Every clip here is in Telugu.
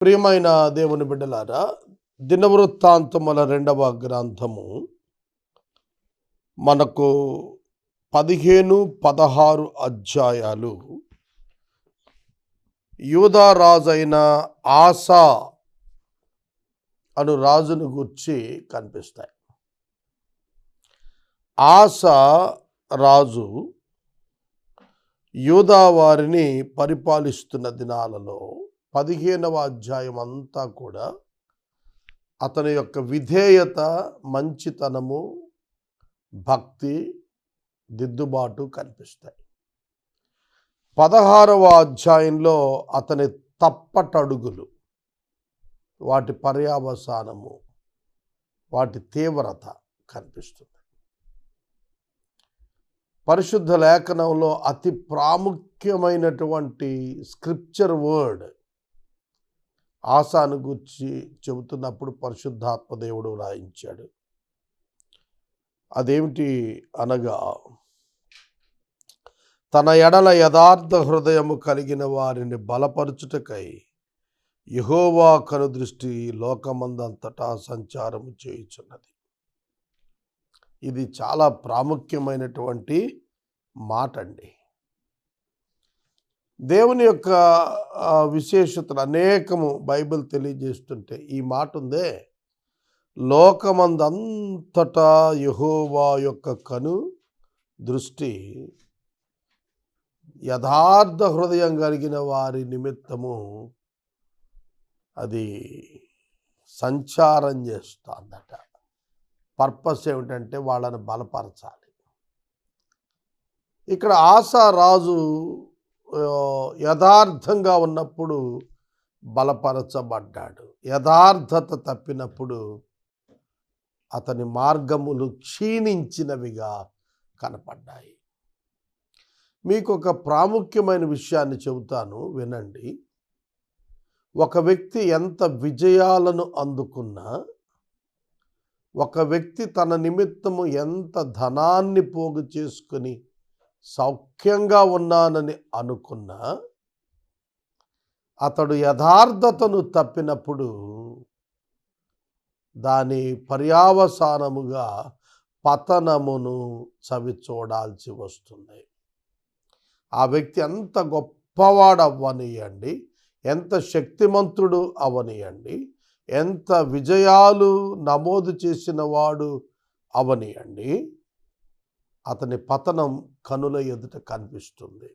ప్రియమైన దేవుని బిడ్డలారా, దినవృత్తాంతముల 2వ గ్రంథము మనకు 15, 16 అధ్యాయాలు యూదా రాజైన ఆసా అను రాజును గూర్చి కనిపిస్తాయి. ఆసా రాజు యూదా వారిని పరిపాలిస్తున్న దినాలలో 15వ అధ్యాయం అంతా కూడా అతని యొక్క విధేయత, మంచితనము, భక్తి, దిద్దుబాటు కనిపిస్తాయి. 16వ అధ్యాయంలో అతని తప్పటడుగులు, వాటి పర్యావసానము, వాటి తీవ్రత కనిపిస్తుంది. పరిశుద్ధ లేఖనంలో అతి ప్రాముఖ్యమైనటువంటి స్క్రిప్చర్ వర్డ్ ఆసాను గురించి చెబుతున్నప్పుడు పరిశుద్ధాత్మ దేవుడు రాయించాడు. అదేమిటి అనగా, తన ఎడల యథార్థ హృదయము కలిగిన వారిని బలపరచుటకై యెహోవా కనుదృష్టి లోకమందంతటా సంచారము చేయుచున్నది. ఇది చాలా ప్రాముఖ్యమైనటువంటి మాట అండి. దేవుని యొక్క విశేషతలు అనేకము బైబిల్ తెలియజేస్తుంటే ఈ మాట ఉందే, లోకమందంతటా యెహోవా యొక్క కను దృష్టి యథార్థ హృదయం కలిగిన వారి నిమిత్తము అది సంచారం చేస్తుందట. పర్పస్ ఏమిటంటే వాళ్ళని బలపరచాలి. ఇక్కడ ఆసా రాజు యథార్థంగా ఉన్నప్పుడు బలపరచబడ్డాడు. యథార్థత తప్పినప్పుడు అతని మార్గములు క్షీణించినవిగా కనపడ్డాయి. మీకు ఒక ప్రాముఖ్యమైన విషయాన్ని చెబుతాను, వినండి. ఒక వ్యక్తి ఎంత విజయాలను అందుకున్నా, ఒక వ్యక్తి తన నిమిత్తము ఎంత ధనాన్ని పోగు చేసుకుని సౌఖ్యంగా ఉన్నానని అనుకున్నా, అతడు యథార్థతను తప్పినప్పుడు దాని పర్యావసానముగా పతనమును చవి చూడాల్సి వస్తుంది. ఆ వ్యక్తి ఎంత గొప్పవాడు అవ్వనియండి, ఎంత శక్తిమంతుడు అవనియండి, ఎంత విజయాలు నమోదు చేసిన వాడు అవనియండి, అతని పతనం కనుల ఎదుట కనిపిస్తుంది.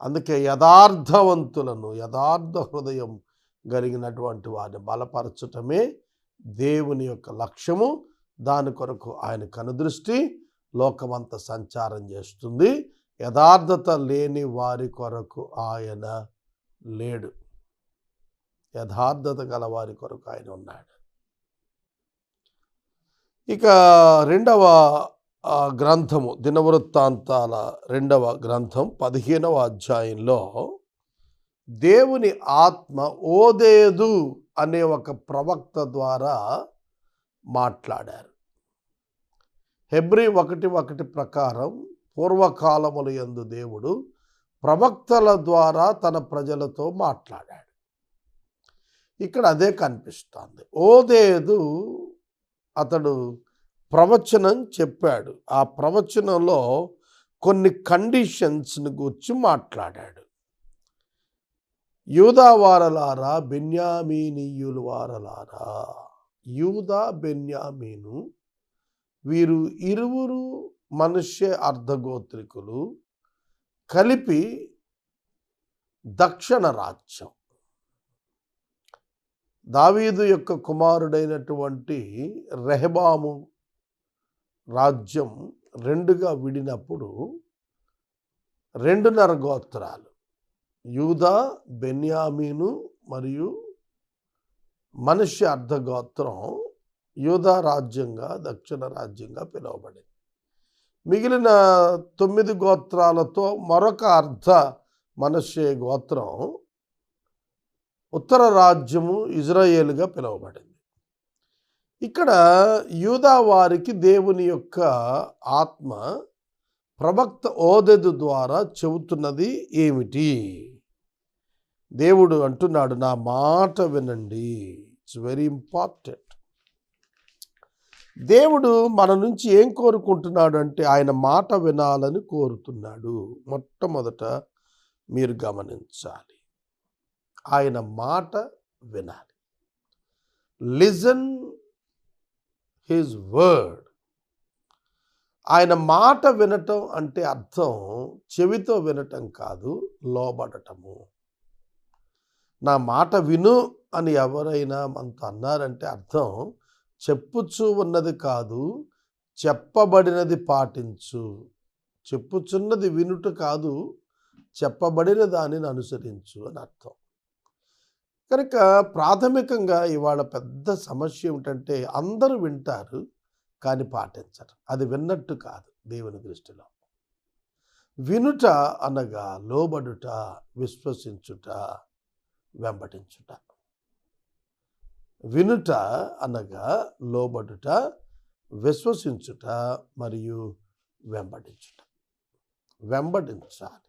అందుకే యథార్థవంతులను, యథార్థ హృదయం కలిగినటువంటి వారిని బలపరచటమే దేవుని యొక్క లక్ష్యము. దాని కొరకు ఆయన కనుదృష్టి లోకమంతా సంచారం చేస్తుంది. యథార్థత లేని వారి కొరకు ఆయన లేడు, యథార్థత గల వారి కొరకు ఆయన ఉన్నాడు. ఇక 2వ గ్రంథము, దినవృత్తాంతాల 2వ గ్రంథం 15వ అధ్యాయంలో దేవుని ఆత్మ ఓదేదు అనే ఒక ప్రవక్త ద్వారా మాట్లాడారు. హెబ్రీ 1:1 ప్రకారం పూర్వకాలముల యందు దేవుడు ప్రవక్తల ద్వారా తన ప్రజలతో మాట్లాడాడు. ఇక్కడ అదే కనిపిస్తుంది. ఓదేదు అతడు ప్రవచనం చెప్పాడు. ఆ ప్రవచనంలో కొన్ని కండిషన్స్ని గురించి మాట్లాడాడు. యూదా వారలారా, బెన్యామీనీయుల వారలారా, యూదా బెన్యామీను వీరు ఇరువురు మనష్షే అర్ధగోత్రికులు కలిపి దక్షిణ రాజ్యం, దావీదు యొక్క కుమారుడైనటువంటి రెహబాము రాజ్యం రెండుగా విడినప్పుడు 2.5 గోత్రాలు, యూదా, బెన్యామీను మరియు మనష్షే అర్ధగోత్రం యూదా రాజ్యంగా, దక్షిణ రాజ్యంగా పిలువబడింది. మిగిలిన 9 గోత్రాలతో మరొక అర్ధ మనష్షే గోత్రం ఉత్తర రాజ్యము ఇజ్రాయేలుగా పిలువబడింది. ఇక్కడ యూదా వారికి దేవుని యొక్క ఆత్మ ప్రవక్త ఓదెదు ద్వారా చెబుతున్నది ఏమిటి? దేవుడు అంటున్నాడు, నా మాట వినండి. It's very important. దేవుడు మన నుంచి ఏం కోరుకుంటున్నాడు అంటే ఆయన మాట వినాలని కోరుతున్నాడు. మొట్టమొదట మీరు గమనించాలి, ఆయన మాట వినాలి. Listen his word. ఆయన మాట వినటం అంటే అర్థం చెవితో వినటం కాదు, లోబడటము. నా మాట విను అని ఎవరైనా మనతో అన్నారంటే అర్థం చెప్పుచూ ఉన్నది కాదు, చెప్పబడినది పాటించు. చెప్పుచున్నది వినుట కాదు, చెప్పబడిన దానిని అనుసరించు అని అర్థం. కనుక ప్రాథమికంగా ఇవాళ పెద్ద సమస్య ఏమిటంటే అందరూ వింటారు కానీ పాటించరు. అది విన్నట్టు కాదు దేవుని దృష్టిలో. వినుట అనగా లోబడుట, విశ్వసించుట, వెంబడించుట. వినుట అనగా లోబడుట, విశ్వసించుట మరియు వెంబడించుట. వెంబడించాలి,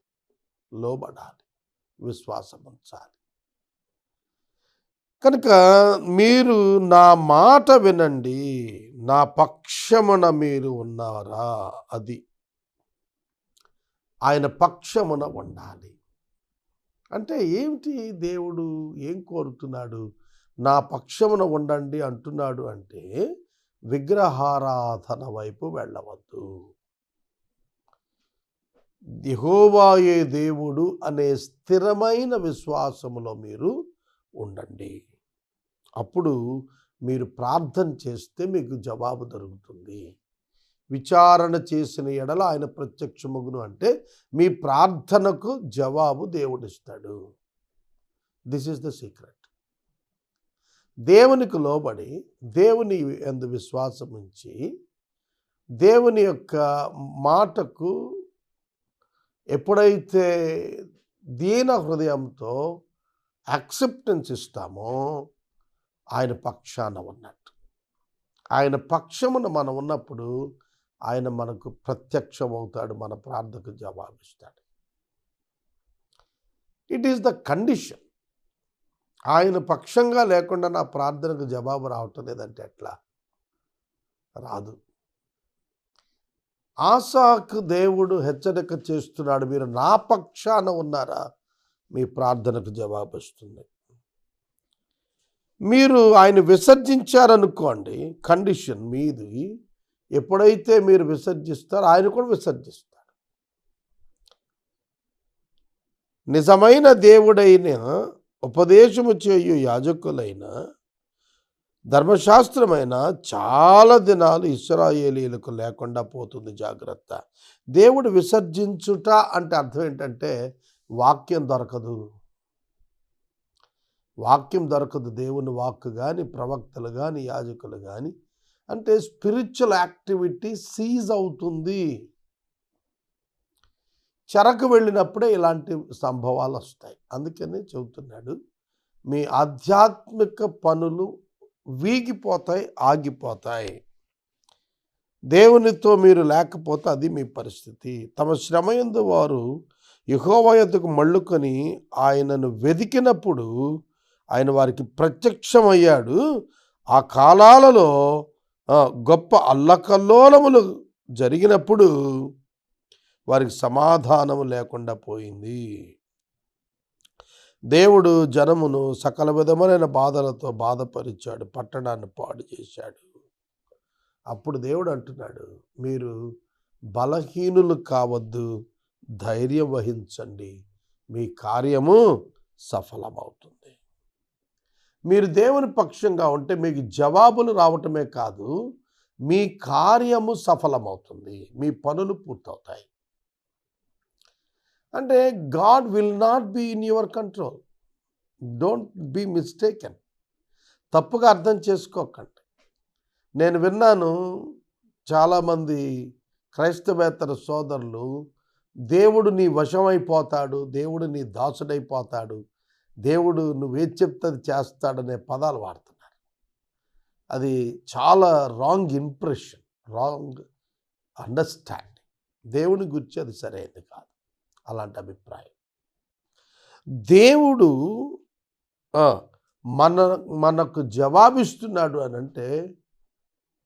లోబడాలి, విశ్వాసం ఉంచాలి. కనుక మీరు నా మాట వినండి, నా పక్షమున మీరు ఉన్నారా. అది ఆయన పక్షమున ఉండాలి అంటే ఏమిటి? దేవుడు ఏం కోరుతున్నాడు? నా పక్షమున ఉండండి అంటున్నాడు అంటే విగ్రహారాధన వైపు వెళ్ళవద్దు. యెహోవాయే దేవుడు అనే స్థిరమైన విశ్వాసములో మీరు ఉండండి. అప్పుడు మీరు ప్రార్థన చేస్తే మీకు జవాబు దొరుకుతుంది. విచారణ చేసిన ఎడల ఆయన ప్రత్యక్షమగును అంటే మీ ప్రార్థనకు జవాబు దేవుడిస్తాడు. This is the secret. దేవునికి లోబడి దేవుని యందు విశ్వాసం ఉంచి దేవుని యొక్క మాటకు ఎప్పుడైతే దీన హృదయంతో యాక్సెప్టెన్స్ ఇస్తామో ఆయన పక్షాన ఉన్నట్టు. ఆయన పక్షమున మనం ఉన్నప్పుడు ఆయన మనకు ప్రత్యక్షమవుతాడు, మన ప్రార్థనకు జవాబిస్తాడు. It is the condition. ఆయన పక్షంగా లేకుండా నా ప్రార్థనకు జవాబు రావటం లేదంటే ఎట్లా? రాదు. ఆసాకు దేవుడు హెచ్చరిక చేస్తున్నాడు, మీరు నా పక్షాన ఉన్నారా, మీ ప్రార్థనకు జవాబు వస్తుంది. మీరు ఆయన విసర్జించారనుకోండి, కండిషన్ మీది. ఎప్పుడైతే మీరు విసర్జిస్తారో ఆయన కూడా విసర్జిస్తాడు. నిజమైన దేవుడైన ఉపదేశము చేయు యాజకులైన ధర్మశాస్త్రమైన చాలా దినాలు ఇశ్రాయేలీయులకు లేకుండా పోతుంది. జాగ్రత్త. దేవుడు విసర్జించుట అంటే అర్థం ఏంటంటే వాక్యం దొరకదు. వాక్యం దొరకదు. దేవుని వాక్కు కానీ, ప్రవక్తలు కానీ, యాజకులు కానీ, అంటే స్పిరిచువల్ యాక్టివిటీ సీజ్ అవుతుంది. చెరకు వెళ్ళినప్పుడే ఇలాంటి సంభవాలు వస్తాయి. అందుకని చెబుతున్నాడు, మీ ఆధ్యాత్మిక పనులు వీగిపోతాయి, ఆగిపోతాయి. దేవునితో మీరు లేకపోతే అది మీ పరిస్థితి. తమ శ్రమయందు వారు యెహోవా యొద్దకు మళ్ళుకొని ఆయనను వెదికినప్పుడు ఆయన వారికి ప్రత్యక్షమయ్యాడు. ఆ కాలాలలో గొప్ప అల్లకల్లోలములు జరిగినప్పుడు వారికి సమాధానము లేకుండా పోయింది. దేవుడు జనమును సకల విధమైన బాధలతో బాధపరిచాడు, పట్టణాన్ని పాడు చేశాడు. అప్పుడు దేవుడు అంటున్నాడు, మీరు బలహీనులు కావద్దు, ధైర్యం వహించండి, మీ కార్యము సఫలమవుతుంది. మీరు దేవుని పక్షంగా ఉంటే మీకు జవాబులు రావటమే కాదు, మీ కార్యము సఫలమవుతుంది, మీ పనులు పూర్తవుతాయి. అంటే God will not be in your control. Don't be mistaken. తప్పుగా అర్థం చేసుకోకండి. నేను విన్నాను చాలామంది క్రైస్తవేతర సోదరులు, దేవుడు నీ వశమైపోతాడు, దేవుడు నీ దాసుడైపోతాడు, దేవుడు నువ్వేది చెప్తే అది చేస్తాడనే పదాలు వాడుతున్నారు. అది చాలా రాంగ్ ఇంప్రెషన్, రాంగ్ అండర్స్టాండింగ్. దేవుని గురించి అది సరైనది కాదు అలాంటి అభిప్రాయం. దేవుడు ఆ, మన మనకు జవాబిస్తున్నాడు అని అంటే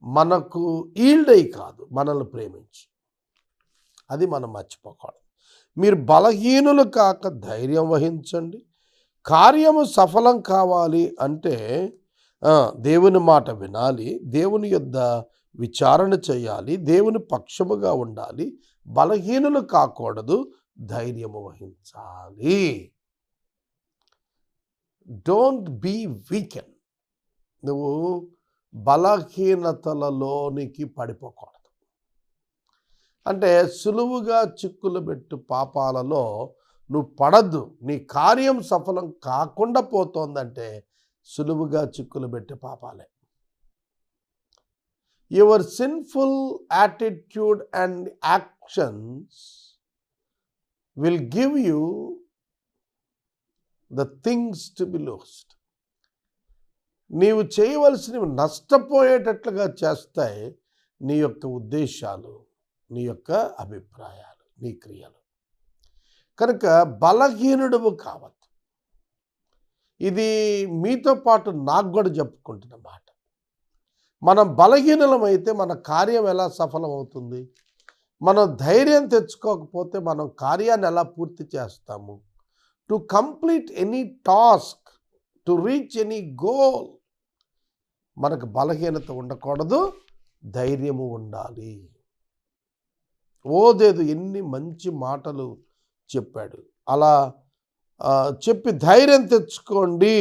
మనకు ఈల్డై కాదు, మనల్ని ప్రేమించి. అది మనం మర్చిపోకూడదు. మీరు బలహీనులు కాక ధైర్యం వహించండి. కార్యము సఫలం కావాలి అంటే దేవుని మాట వినాలి, దేవుని యొద్ద విచారణ చేయాలి, దేవుని పక్షముగా ఉండాలి, బలహీనులు కాకూడదు, ధైర్యము వహించాలి. Don't be weaken. నువ్వు బలహీనతలలోనికి పడిపోకూడదు. అంటే సులువుగా చిక్కులు పెట్టు పాపాలలో నువ్వు పడద్దు. నీ కార్యం సఫలం కాకుండా పోతోందంటే సులువుగా చిక్కులు పెట్టే పాపాలే. Your sinful attitude and actions will give you the things to be lost. నీవు చేయవలసినవి నష్టపోయేటట్లుగా చేస్తాయి నీ యొక్క ఉద్దేశాలు, నీ యొక్క అభిప్రాయాలు, నీ క్రియలు. కనుక బలహీనుడువు కావద్దు. ఇది మీతో పాటు నాకు కూడా చెప్పుకుంటున్న మాట. మనం బలహీనులమైతే మన కార్యం ఎలా సఫలం అవుతుంది? మనం ధైర్యం తెచ్చుకోకపోతే మనం కార్యాన్ని ఎలా పూర్తి చేస్తాము? To complete any task, to reach any goal, మనకు బలహీనత ఉండకూడదు, ధైర్యము ఉండాలి. ఓదేదు ఎన్ని మంచి మాటలు చెప్పాడు. అలా చెప్పి ధైర్యం తెచ్చుకోండి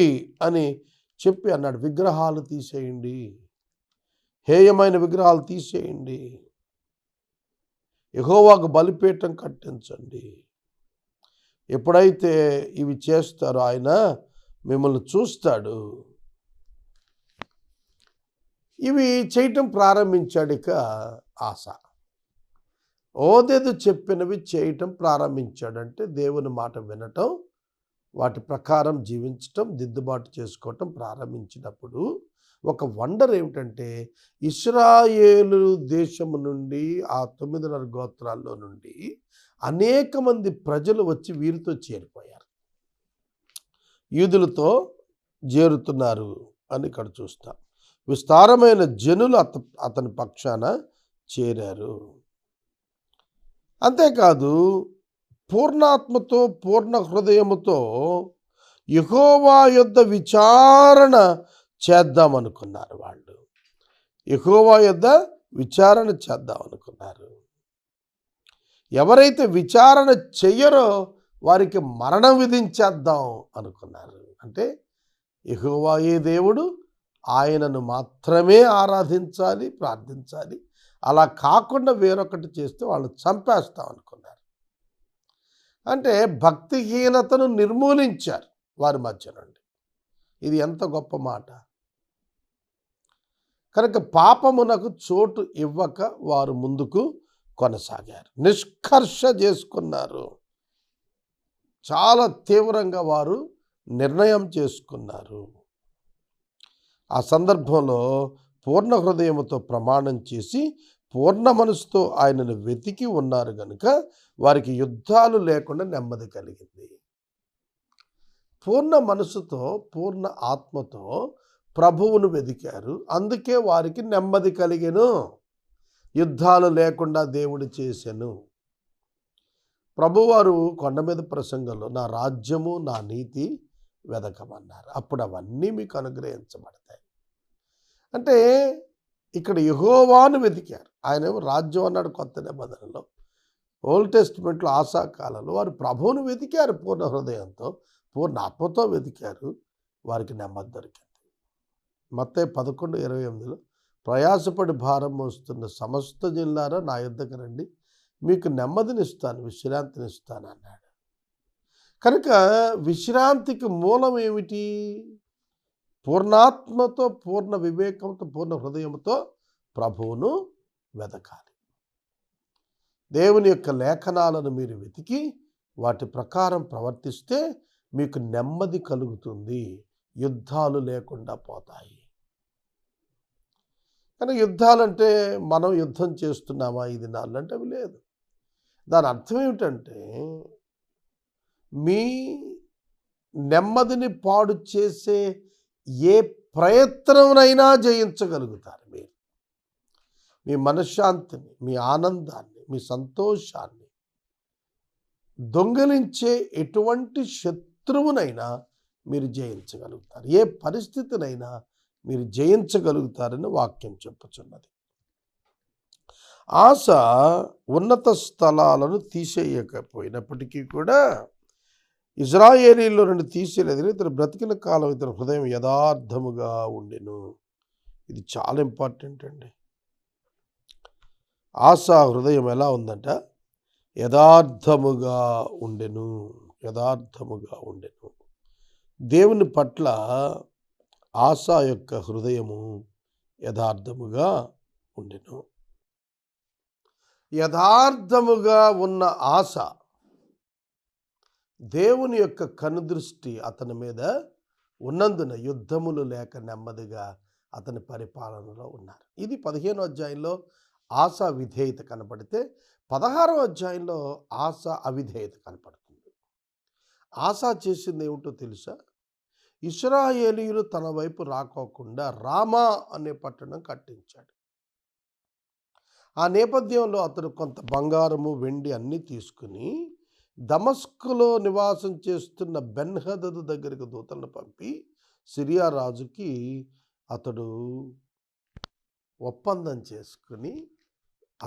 అని చెప్పి అన్నాడు. విగ్రహాలు తీసేయండి, హేయమైన విగ్రహాలు తీసేయండి, యెహోవాకు బలిపీఠం కట్టించండి. ఎప్పుడైతే ఇవి చేస్తారో ఆయన మిమ్మల్ని చూస్తాడు. ఇవి చేయటం ప్రారంభించాడు. ఇక ఆస ఓదేదు చెప్పినవి చేయటం ప్రారంభించాడంటే దేవుని మాట వినటం, వాటి ప్రకారం జీవించటం, దిద్దుబాటు చేసుకోవటం ప్రారంభించినప్పుడు ఒక వండర్ ఏమిటంటే ఇశ్రాయేలు దేశము నుండి ఆ 9 గోత్రాల్లో నుండి అనేక మంది ప్రజలు వచ్చి వీరితో చేరిపోయారు, యూదులతో చేరుతున్నారు అని ఇక్కడ చూస్తాం. విస్తారమైన జనులు అతని పక్షాన చేరారు. అంతేకాదు పూర్ణాత్మతో పూర్ణ హృదయముతో యెహోవా యొద్ద విచారణ చేద్దామనుకున్నారు. వాళ్ళు యెహోవా యొద్ద విచారణ చేద్దామనుకున్నారు. ఎవరైతే విచారణ చెయ్యరో వారికి మరణం విధించేద్దాం అనుకున్నారు. అంటే యెహోవాయే దేవుడు, ఆయనను మాత్రమే ఆరాధించాలి, ప్రార్థించాలి. అలా కాకుండా వేరొకటి చేస్తే వాళ్ళు చంపేస్తాం అనుకున్నారు. అంటే భక్తిహీనతను నిర్మూలించారు వారి మధ్య నుండి. ఇది ఎంత గొప్ప మాట. కనుక పాపమునకు చోటు ఇవ్వక వారు ముందుకు కొనసాగారు, నిష్కర్ష చేసుకున్నారు. చాలా తీవ్రంగా వారు నిర్ణయం చేసుకున్నారు. ఆ సందర్భంలో పూర్ణ హృదయముతో ప్రమాణం చేసి పూర్ణ మనసుతో ఆయనను వెతికి ఉన్నారు కనుక వారికి యుద్ధాలు లేకుండా నెమ్మది కలిగింది. పూర్ణ మనసుతో పూర్ణ ఆత్మతో ప్రభువును వెతికారు, అందుకే వారికి నెమ్మది కలిగెను. యుద్ధాలు లేకుండా దేవుడు చేసెను. ప్రభువారు కొండ మీద ప్రసంగంలో నా రాజ్యము నా నీతి వెదకమన్నారు. అప్పుడు అవన్నీ మీకు అనుగ్రహించబడతాయి. అంటే ఇక్కడ యెహోవాను వెతికారు. ఆయనేమో రాజ్యం అన్నాడు కొత్త నిబంధనలో. ఓల్డ్ టెస్టిమెంట్లో ఆసా కాలంలో వారు ప్రభువును వెతికారు, పూర్ణ హృదయంతో పూర్ణ ఆత్మతో వెతికారు, వారికి నెమ్మది దొరికింది. మత్తయి 11:28 ప్రయాసపడి భారం మోస్తున్న సమస్త జనులారా నా యొద్దకు రండి, మీకు నెమ్మదినిస్తాను, విశ్రాంతినిస్తాను అన్నాడు. కనుక విశ్రాంతికి మూలం ఏమిటి? పూర్ణాత్మతో పూర్ణ వివేకంతో పూర్ణ హృదయంతో ప్రభువును వెతకాలి. దేవుని యొక్క లేఖనాలను మీరు వెతికి వాటి ప్రకారం ప్రవర్తిస్తే మీకు నెమ్మది కలుగుతుంది, యుద్ధాలు లేకుండా పోతాయి. కానీ యుద్ధాలంటే మనం యుద్ధం చేస్తున్నామా ఈ దినాల్లో అంటే అవి లేదు. దాని అర్థం ఏమిటంటే మీ నెమ్మదిని పాడు చేసే ఏ ప్రయత్నంనైనా జయించగలుగుతారు మీరు. మీ మనశ్శాంతిని, మీ ఆనందాన్ని, మీ సంతోషాన్ని దొంగిలించే ఎటువంటి శత్రువునైనా మీరు జయించగలుగుతారు. ఏ పరిస్థితినైనా మీరు జయించగలుగుతారని వాక్యం చెప్పుచున్నది. ఆశ ఉన్నత స్థలాలను తీసేయకపోయినప్పటికీ కూడా ఇజ్రాయేలీలో నుండి తీసేయలేదు. ఇతను బ్రతికిన కాలం ఇతని హృదయం యథార్థముగా ఉండెను. ఇది చాలా ఇంపార్టెంట్ అండి. ఆశ హృదయం ఎలా ఉందంట? యథార్థముగా ఉండెను. యథార్థముగా ఉండెను. దేవుని పట్ల ఆశ యొక్క హృదయము యథార్థముగా ఉండెను. యథార్థముగా ఉన్న ఆశ, దేవుని యొక్క కనుదృష్టి అతని మీద ఉన్నందున యుద్ధములు లేక నెమ్మదిగా అతని పరిపాలనలో ఉన్నారు. ఇది 15వ అధ్యాయంలో ఆశ విధేయత కనపడితే 16వ అధ్యాయంలో ఆశ అవిధేయత కనపడుతుంది. ఆశ చేసింది ఏమిటో తెలుసా? ఇశ్రాయేలీయులు తన వైపు రాకోకుండా రామా అనే పట్టణం కట్టించాడు. ఆ నేపథ్యంలో అతడు కొంత బంగారము, వెండి అన్నీ తీసుకుని దమస్కులో నివాసం చేస్తున్న బెన్హదదు దగ్గరికి దూతలను పంపి సిరియా రాజుకి అతడు ఒప్పందం చేసుకుని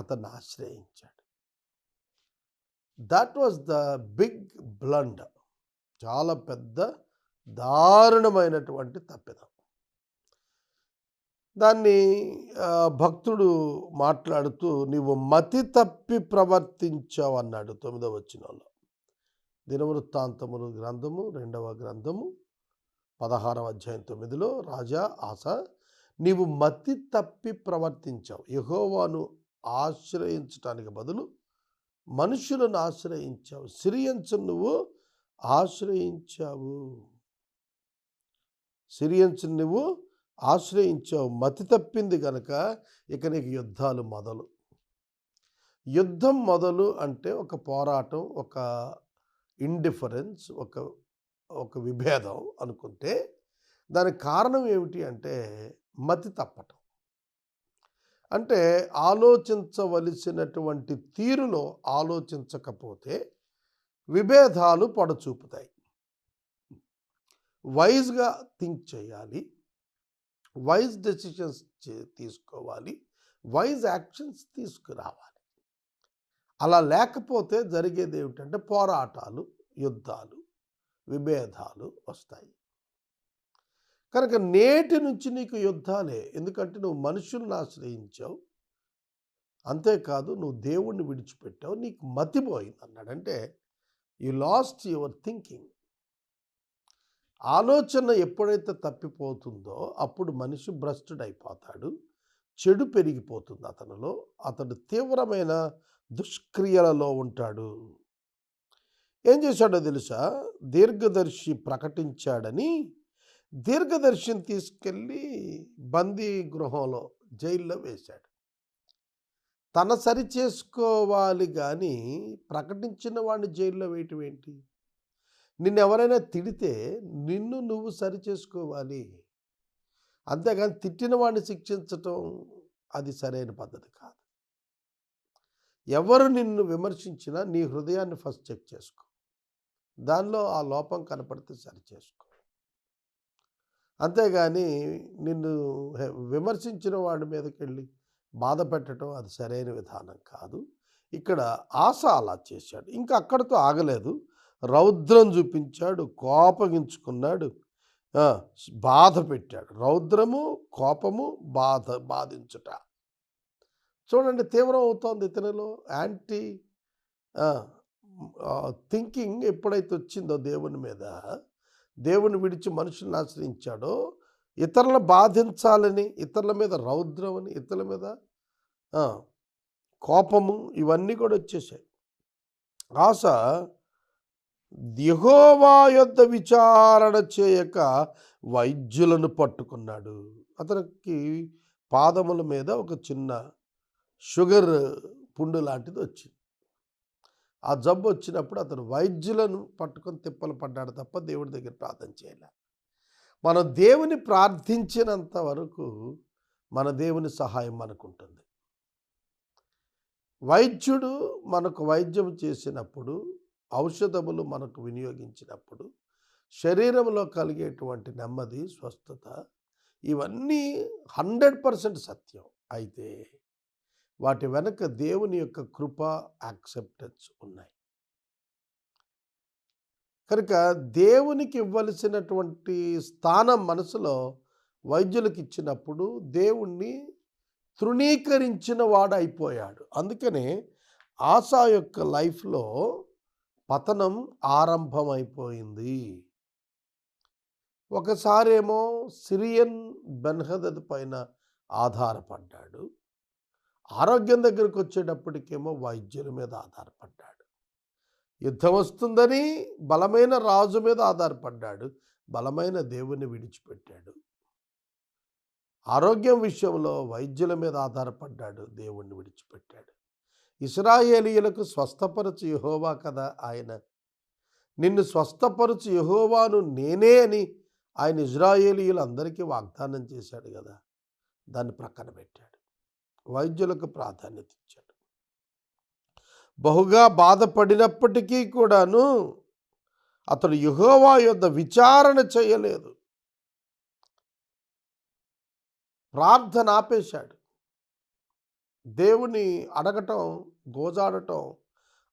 అతన్ని ఆశ్రయించాడు. That was the big blunder. చాలా పెద్ద దారుణమైనటువంటి తప్పిదం. దాన్ని భక్తుడు మాట్లాడుతూ నీవు మతి తప్పి ప్రవర్తించావు అన్నాడు 9వ వచనంలో. దినవృత్తాంతములు గ్రంథము 2వ గ్రంథము 16వ అధ్యాయం 9లో రాజా ఆస నీవు మతి తప్పి ప్రవర్తించావు. యెహోవాను ఆశ్రయించటానికి బదులు మనుషులను ఆశ్రయించావు. సిరియన్స్ను నువ్వు ఆశ్రయించావు. సిరియన్స్ను నువ్వు ఆశ్రయించావు. మతి తప్పింది కనుక ఇక నీకు యుద్ధాలు మొదలు. యుద్ధం మొదలు అంటే ఒక పోరాటం, ఒక ఇండిఫరెన్స్, ఒక విభేదం అనుకుంటే దానికి కారణం ఏమిటి అంటే మతి తప్పటం. అంటే ఆలోచించవలసినటువంటి తీరులో ఆలోచించకపోతే విభేదాలు పొడచూపుతాయి. వైజ్గా థింక్ చేయాలి, వైజ్ డెసిషన్స్ తీసుకోవాలి, వైజ్ యాక్షన్స్ తీసుకురావాలి. అలా లేకపోతే జరిగేది ఏమిటంటే పోరాటాలు, యుద్ధాలు, విభేదాలు వస్తాయి. కనుక నేటి నుంచి నీకు యుద్ధాలే. ఎందుకంటే నువ్వు మనుషులను ఆశ్రయించావు, అంతేకాదు నువ్వు దేవుణ్ణి విడిచిపెట్టావు, నీకు మతిపోయింది అన్నాడంటే యు లాస్ట్ యువర్ థింకింగ్. ఆలోచన ఎప్పుడైతే తప్పిపోతుందో అప్పుడు మనిషి భ్రష్టుడు అయిపోతాడు, చెడు పెరిగిపోతుంది అతనిలో, అతడు తీవ్రమైన దుష్క్రియలలో ఉంటాడు. ఏం చేశాడో తెలుసా? దీర్ఘదర్శి ప్రకటించాడని దీర్ఘదర్శిని తీసుకెళ్ళి బందీ గృహంలో, జైల్లో వేశాడు. తన సరి చేసుకోవాలి కానీ ప్రకటించిన వాడిని జైల్లో వేయటం ఏంటి? నిన్ను ఎవరైనా తిడితే నిన్ను నువ్వు సరి చేసుకోవాలి, అంతేగాని తిట్టిన వాడిని శిక్షించటం అది సరైన పద్ధతి కాదు. ఎవరు నిన్ను విమర్శించినా నీ హృదయాన్ని ఫస్ట్ చెక్ చేసుకో, దానిలో ఆ లోపం కనపడితే సరి చేసుకో. అంతేగాని నిన్ను విమర్శించిన వాడి మీదకి వెళ్ళి బాధ పెట్టడం అది సరైన విధానం కాదు. ఇక్కడ ఆశ అలా చేశాడు. ఇంకా అక్కడితో ఆగలేదు, రౌద్రం చూపించాడు, కోపగించుకున్నాడు, బాధ పెట్టాడు. రౌద్రము, కోపము, బాధించుట చూడండి తీవ్రం అవుతోంది ఇతనిలో. యాంటీ థింకింగ్ ఎప్పుడైతే వచ్చిందో దేవుని మీద, దేవుని విడిచి మనుషులను ఆశ్రయించాడో ఇతరులను బాధించాలని, ఇతరుల మీద రౌద్రం అని, ఇతరుల మీద కోపము, ఇవన్నీ కూడా వచ్చేసాయి. ఆశ యెహోవా యొద్ద విచారణ చేయక వైద్యులను పట్టుకున్నాడు. అతనికి పాదముల మీద ఒక చిన్న షుగర్ పుండు లాంటిది వచ్చింది. ఆ జబ్బు వచ్చినప్పుడు అతను వైద్యులను పట్టుకొని తిప్పలు పడ్డాడు తప్ప దేవుడి దగ్గర ప్రార్థన చేయలే. మనం దేవుని ప్రార్థించినంత వరకు మన దేవుని సహాయం మనకుంటుంది. వైద్యుడు మనకు వైద్యం చేసినప్పుడు, ఔషధములు మనకు వినియోగించినప్పుడు శరీరంలో కలిగేటువంటి నెమ్మది, స్వస్థత ఇవన్నీ 100% సత్యం. అయితే వాటి వెనక దేవుని యొక్క కృప, యాక్సెప్టెన్స్ ఉన్నాయి. కనుక దేవునికి ఇవ్వలసినటువంటి స్థానం మనసులో వైద్యులకు ఇచ్చినప్పుడు దేవుణ్ణి తృణీకరించిన వాడు అయిపోయాడు. అందుకనే ఆసా యొక్క లైఫ్లో పతనం ఆరంభమైపోయింది. ఒకసారేమో సిరియన్ బెన్హదద్ పైన ఆధారపడ్డాడు. ఆరోగ్యం దగ్గరకు వచ్చేటప్పటికేమో వైద్యుల మీద ఆధారపడ్డాడు. యుద్ధం వస్తుందని బలమైన రాజు మీద ఆధారపడ్డాడు. బలమైన దేవుని విడిచిపెట్టాడు. ఆరోగ్యం విషయంలో వైద్యుల మీద ఆధారపడ్డాడు. దేవుణ్ణి విడిచిపెట్టాడు. ఇశ్రాయేలీయులకు స్వస్థపరచు యెహోవా కదా ఆయన. నిన్ను స్వస్థపరచు యెహోవాను నేనే అని ఆయన ఇశ్రాయేలీయులందరికీ వాగ్దానం చేశాడు కదా. దాన్ని ప్రక్కన పెట్టాడు. వైద్యులకు ప్రాధాన్యత ఇచ్చాడు. బహుగా బాధపడినప్పటికీ కూడాను అతడు యెహోవా యొద్ద విచారణ చేయలేదు. ప్రార్థన ఆపేశాడు. దేవుని అడగటం, గోజాడటం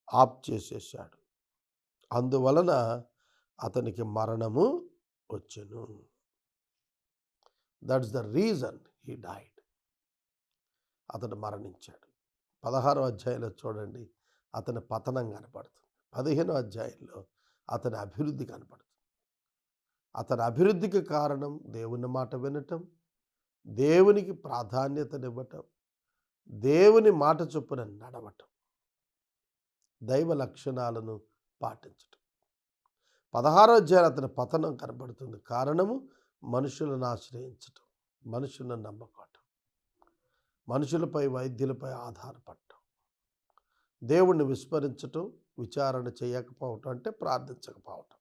ఆప్ చేసేసాడు. అందువలన అతనికి మరణము వచ్చెను. That's the reason he died. అతడు మరణించాడు. 16వ అధ్యాయంలో చూడండి అతని పతనం కనపడుతుంది. 15వ అధ్యాయంలో అతని అభివృద్ధి కనపడుతుంది. అతని అభివృద్ధికి కారణం దేవుని మాట వినటం, దేవునికి ప్రాధాన్యతనివ్వటం, దేవుని మాట చొప్పున నడవటం, దైవ లక్షణాలను పాటించటం. 16వ అధ్యాయం అతని పతనం కనబడుతుంది. కారణము మనుషులను ఆశ్రయించటం, మనుషులను నమ్మకటం, మనుషులపై వైద్యులపై ఆధారపడటం, దేవుణ్ణి విస్మరించటం, విచారణ చేయకపోవటం అంటే ప్రార్థించకపోవటం.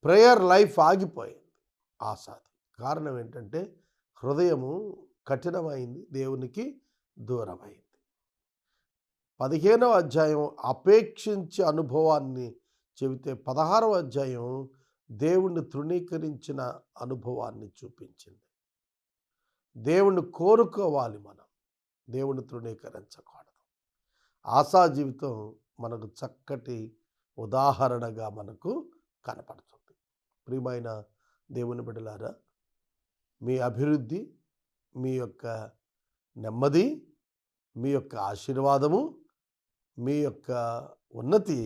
ప్రేయర్ లైఫ్ ఆగిపోయింది ఆసాది. కారణం ఏంటంటే హృదయము కఠినమైంది, దేవునికి దూరమైంది. 15వ అధ్యాయం అపేక్షించే అనుభవాన్ని చెబితే 16వ అధ్యాయం దేవుణ్ణి తృణీకరించిన అనుభవాన్ని చూపించింది. దేవుణ్ణి కోరుకోవాలి మనం, దేవుణ్ణి తృణీకరించకూడదు. ఆసా జీవితం మనకు చక్కటి ఉదాహరణగా మనకు కనపడుతుంది. ప్రియమైన దేవుని బిడ్డలారా, మీ అభివృద్ధి, మీ యొక్క నెమ్మది, మీ యొక్క ఆశీర్వాదము, మీ యొక్క ఉన్నతి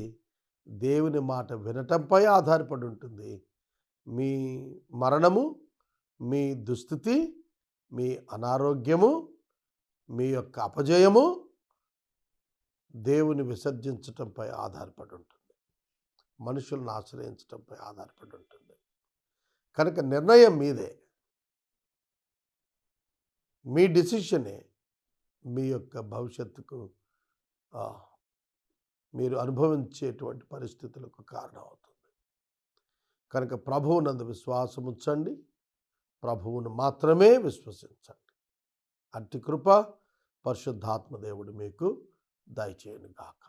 దేవుని మాట వినటంపై ఆధారపడి ఉంటుంది. మీ మరణము, మీ దుస్థితి, మీ అనారోగ్యము, మీ యొక్క అపజయము దేవుని విసర్జించటంపై ఆధారపడి ఉంటుంది. మనుషులను ఆశ్రయించటంపై ఆధారపడి ఉంటుంది. కనుక నిర్ణయం మీదే, మీ డిసిషనే మీ యొక్క భవిష్యత్తుకు మీరు అనుభవించేటువంటి పరిస్థితులకు కారణం అవుతుంది. కనుక ప్రభువునందు విశ్వాసం ఉంచండి, ప్రభువును మాత్రమే విశ్వసించండి. అట్టి కృప పరిశుద్ధాత్మ దేవుడు మీకు దయచేయును గాక.